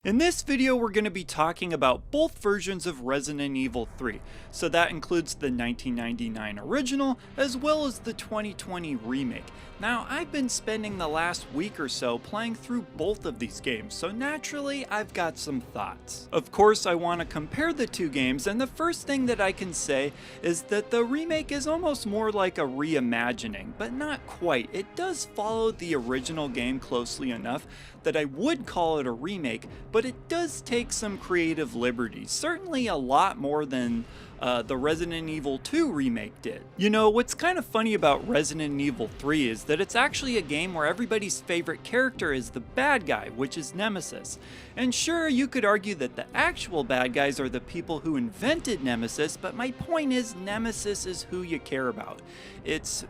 In this video, we're going to be talking about both versions of Resident Evil 3. So that includes the 1999 original, as well as the 2020 remake. Now, I've been spending the last week or so playing through both of these games, so naturally, I've got some thoughts. Of course, I want to compare the two games, and the first thing that I can say is that the remake is almost more like a reimagining, but not quite. It does follow the original game closely enough that I would call it a remake, but it does take some creative liberties, certainly a lot more than the Resident Evil 2 remake did. You know, what's kind of funny about Resident Evil 3 is that it's actually a game where everybody's favorite character is the bad guy, which is Nemesis. And sure, you could argue that the actual bad guys are the people who invented Nemesis, but my point is Nemesis is who you care about. It's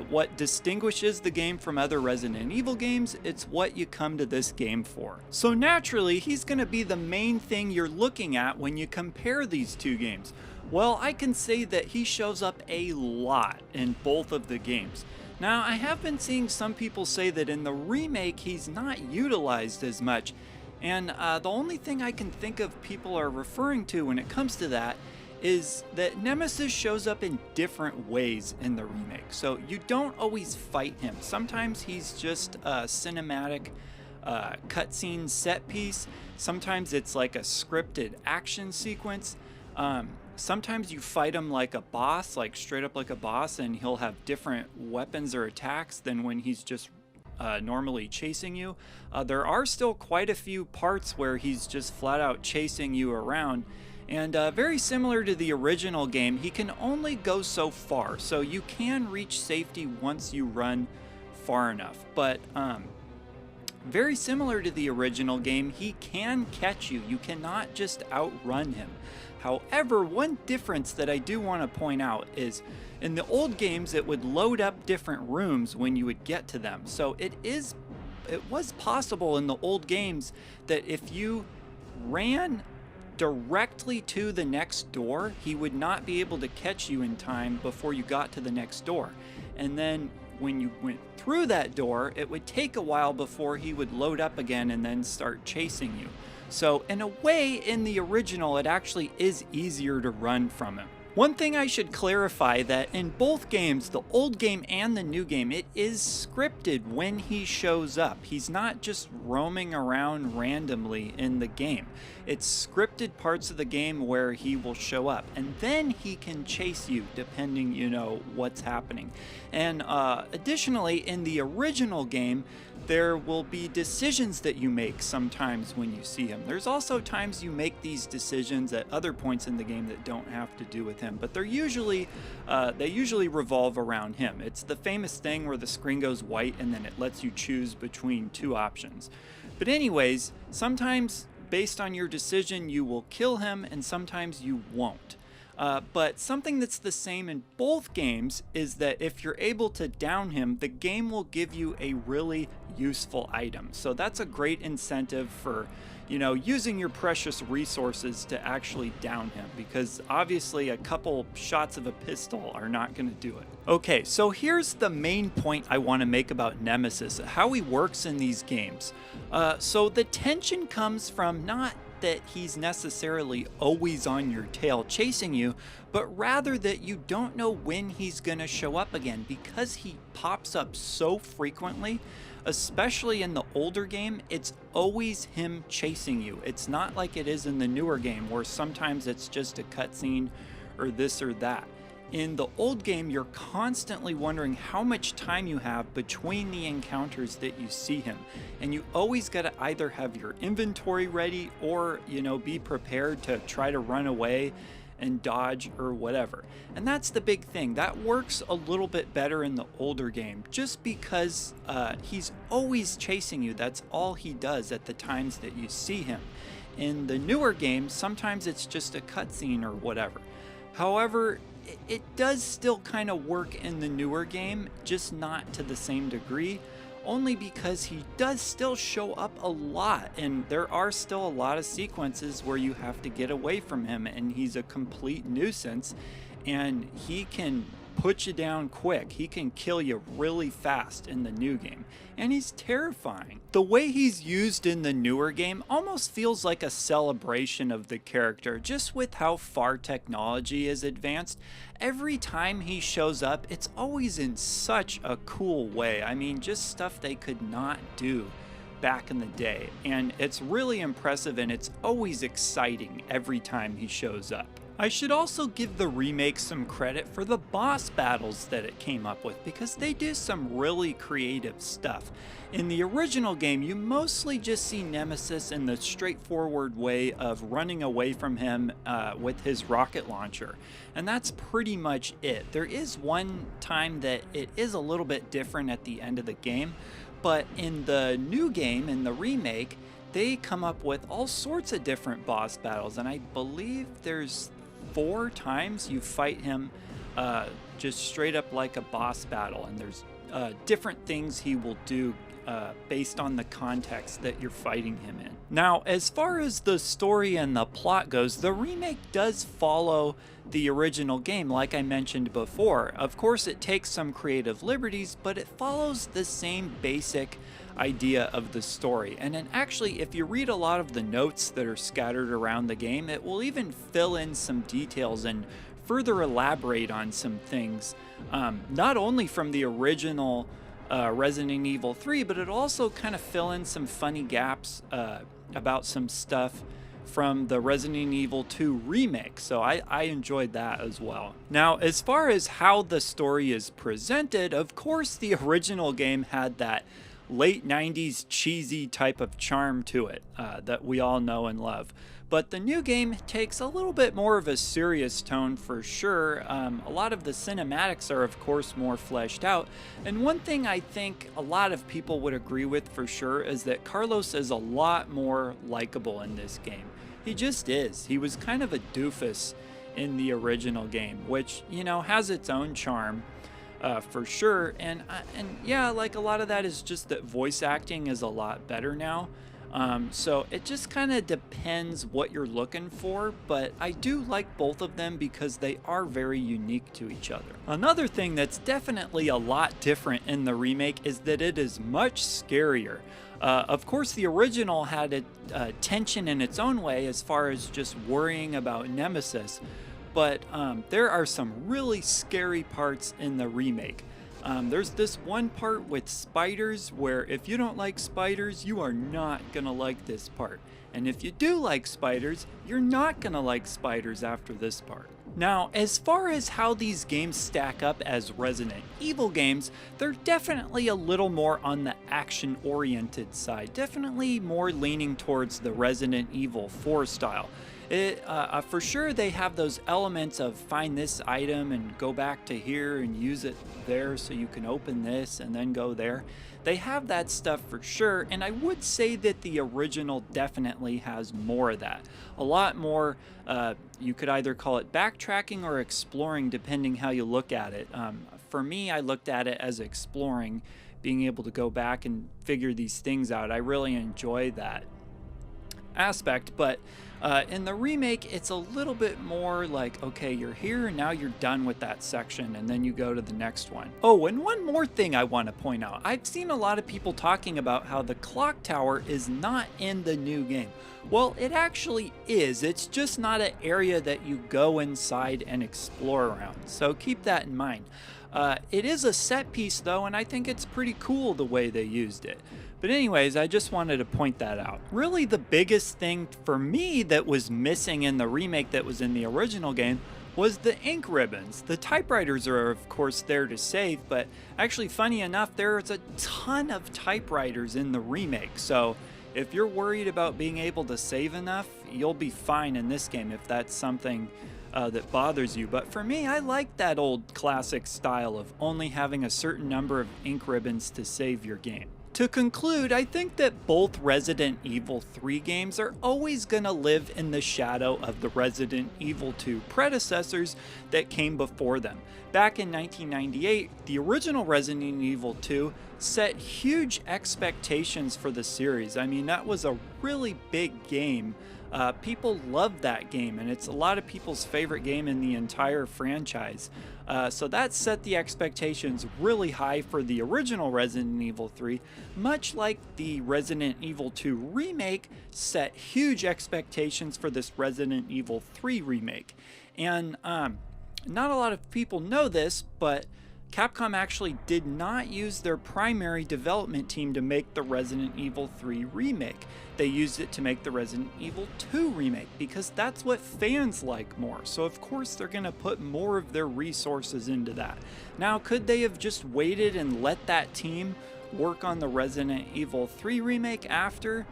what distinguishes the game from other Resident Evil games. It's what you come to this game for. So naturally, he's going to be the main thing you're looking at when you compare these two games. Well, I can say that he shows up a lot in both of the games. Now, I have been seeing some people say that in the remake he's not utilized as much, and the only thing I can think of people are referring to when it comes to that is that Nemesis shows up in different ways in the remake. So you don't always fight him. Sometimes he's just a cinematic cutscene set piece. Sometimes it's like a scripted action sequence. Sometimes you fight him like a boss, like straight up like a boss, and he'll have different weapons or attacks than when he's just normally chasing you. There are still quite a few parts where he's just flat out chasing you around. And very similar to the original game, he can only go so far. So you can reach safety once you run far enough. But very similar to the original game, he can catch you. You cannot just outrun him. However, one difference that I do want to point out is in the old games, it would load up different rooms when you would get to them. So it was possible in the old games that if you ran directly to the next door, he would not be able to catch you in time before you got to the next door. And then when you went through that door, it would take a while before he would load up again and then start chasing you. So in a way, in the original, it actually is easier to run from him. One thing I should clarify that in both games, the old game and the new game, it is scripted when he shows up. He's not just roaming around randomly in the game. It's scripted parts of the game where he will show up, and then he can chase you depending, what's happening. And additionally, in the original game, there will be decisions that you make sometimes when you see him. There's also times you make these decisions at other points in the game that don't have to do with him, but they usually revolve around him. It's the famous thing where the screen goes white and then it lets you choose between two options. But anyways, sometimes based on your decision you will kill him and sometimes you won't. But something that's the same in both games is that if you're able to down him, the game will give you a really useful item. So that's a great incentive for, using your precious resources to actually down him, because obviously a couple shots of a pistol are not going to do it. Okay, so here's the main point I want to make about Nemesis, how he works in these games. So the tension comes from not that he's necessarily always on your tail chasing you, but rather that you don't know when he's gonna show up again, because he pops up so frequently. Especially in the older game, it's always him chasing you. It's not like it is in the newer game where sometimes it's just a cutscene or this or that. In the old game, you're constantly wondering how much time you have between the encounters that you see him. And you always got to either have your inventory ready or, be prepared to try to run away and dodge or whatever. And that's the big thing. That works a little bit better in the older game just because he's always chasing you. That's all he does at the times that you see him. In the newer games, sometimes it's just a cutscene or whatever. However, it does still kind of work in the newer game, just not to the same degree, only because he does still show up a lot, and there are still a lot of sequences where you have to get away from him and he's a complete nuisance, and he can put you down quick. He can kill you really fast in the new game, and he's terrifying. The way he's used in the newer game almost feels like a celebration of the character, just with how far technology is advanced. Every time he shows up, it's always in such a cool way. I mean, just stuff they could not do back in the day, and it's really impressive, and it's always exciting every time he shows up. I should also give the remake some credit for the boss battles that it came up with, because they do some really creative stuff. In the original game, you mostly just see Nemesis in the straightforward way of running away from him with his rocket launcher, and that's pretty much it. There is one time that it is a little bit different at the end of the game, but in the new game, in the remake, they come up with all sorts of different boss battles, and I believe there's 4 times you fight him just straight up like a boss battle, and there's different things he will do based on the context that you're fighting him in. Now, as far as the story and the plot goes, the remake does follow the original game, like I mentioned before. Of course, it takes some creative liberties, but it follows the same basic idea of the story. And then actually, if you read a lot of the notes that are scattered around the game, it will even fill in some details and further elaborate on some things, not only from the original Resident Evil 3, but it also kind of fill in some funny gaps about some stuff from the Resident Evil 2 remake, so I enjoyed that as well. Now, as far as how the story is presented, of course the original game had that late 90s cheesy type of charm to it that we all know and love. But the new game takes a little bit more of a serious tone for sure. A lot of the cinematics are of course more fleshed out. And one thing I think a lot of people would agree with for sure is that Carlos is a lot more likable in this game. He just is. He was kind of a doofus in the original game, which, you know, has its own charm. For sure, and yeah, like a lot of that is just that voice acting is a lot better now, so it just kind of depends what you're looking for, but I do like both of them because they are very unique to each other. Another thing that's definitely a lot different in the remake is that it is much scarier. Of course, the original had a tension in its own way as far as just worrying about Nemesis, but there are some really scary parts in the remake. There's this one part with spiders where if you don't like spiders, you are not gonna like this part. And if you do like spiders, you're not gonna like spiders after this part. Now, as far as how these games stack up as Resident Evil games, they're definitely a little more on the action-oriented side, definitely more leaning towards the Resident Evil 4 style. For sure they have those elements of find this item and go back to here and use it there so you can open this and then go there. They have that stuff for sure, and I would say that the original definitely has more of that. A lot more, you could either call it backtracking or exploring depending how you look at it. For me, I looked at it as exploring, being able to go back and figure these things out. I really enjoy that aspect, but in the remake it's a little bit more like, okay, you're here and now you're done with that section and then you go to the next one. Oh, and one more thing I want to point out. I've seen a lot of people talking about how the clock tower is not in the new game. Well, it actually is. It's just not an area that you go inside and explore around, so keep that in mind. It is a set piece though, and I think it's pretty cool the way they used it. But anyways, I just wanted to point that out. Really, the biggest thing for me that was missing in the remake that was in the original game was the ink ribbons. The typewriters are of course there to save, but actually funny enough, there's a ton of typewriters in the remake. So if you're worried about being able to save enough, you'll be fine in this game if that's something that bothers you. But for me, I like that old classic style of only having a certain number of ink ribbons to save your game. To conclude, I think that both Resident Evil 3 games are always gonna live in the shadow of the Resident Evil 2 predecessors that came before them. Back in 1998, the original Resident Evil 2 set huge expectations for the series. I mean, that was a really big game. People loved that game, and it's a lot of people's favorite game in the entire franchise. So that set the expectations really high for the original Resident Evil 3, much like the Resident Evil 2 remake set huge expectations for this Resident Evil 3 remake. And not a lot of people know this, but Capcom actually did not use their primary development team to make the Resident Evil 3 remake. They used it to make the Resident Evil 2 remake because that's what fans like more. So of course they're going to put more of their resources into that. Now, could they have just waited and let that team work on the Resident Evil 3 remake after?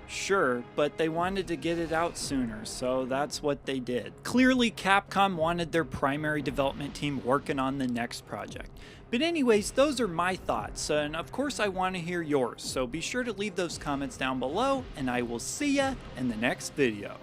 Sure, but they wanted to get it out sooner, so that's what they did. Clearly, Capcom wanted their primary development team working on the next project. But anyways, those are my thoughts, and of course I want to hear yours, so be sure to leave those comments down below, and I will see ya in the next video.